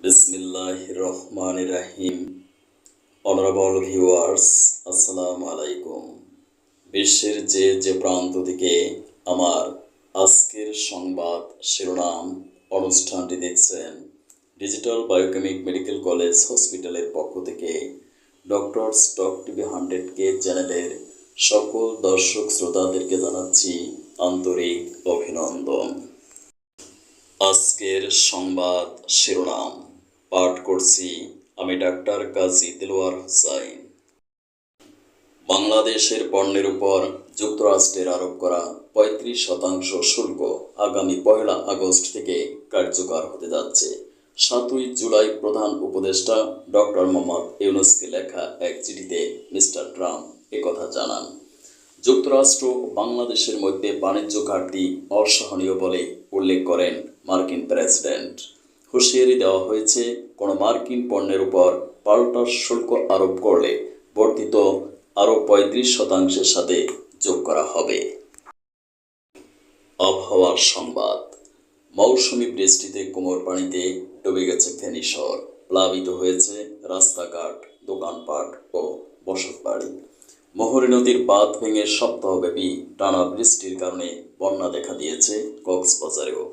বিসমিল্লাহির রহমানির রাহিম। Honourable viewers, আসসালামু আলাইকুম। বিশ্বের যে যে প্রান্ত থেকে আমার আজকের সংবাদ শিরোনাম অনুষ্ঠানটি দেখছেন, ডিজিটাল বায়োকেমিক মেডিকেল কলেজ হসপিটালের পক্ষ থেকে ডক্টরস টক টিভি 100K চ্যানেলের সকল দর্শক শ্রোতাদেরকে জানাচ্ছি আন্তরিক অভিনন্দন। আজকের সংবাদ শিরোনাম পাঠ করছি আমি ডাক্তার কাজী দিলওয়ার হোসাইন। বাংলাদেশের পণ্যের উপর যুক্তরাষ্ট্রের আরোপ করা 35% শুল্ক আগামী 1 আগস্ট থেকে কার্যকর হতে যাচ্ছে। 7 জুলাই প্রধান উপদেষ্টা ডক্টর মোহাম্মদ ইউনূসকে লেখা এক চিঠিতে মিস্টার ট্রাম্প একথা জানান। যুক্তরাষ্ট্র ও বাংলাদেশের মধ্যে বাণিজ্য ঘাটতি অসহনীয় বলে উল্লেখ করেন মার্কিন প্রেসিডেন্ট। হুঁশিয়ারি দেওয়া হয়েছে, কোনো মার্কিন পণ্যের উপর পাল্টা শুল্ক আরোপ করলে বর্ধিত আরও 35%-এর সাথে যোগ করা হবে। আবহাওয়ার সংবাদ। মৌসুমি বৃষ্টিতে কোমর পানিতে ডুবে গেছে ফেনী শহর, প্লাবিত হয়েছে রাস্তাঘাট, দোকানপাট ও বসতবাড়ি। মহুরী নদীর বাঁধ ভেঙে সপ্তাহব্যাপী টানা বৃষ্টির কারণে বন্যা দেখা দিয়েছে কক্সবাজারেও।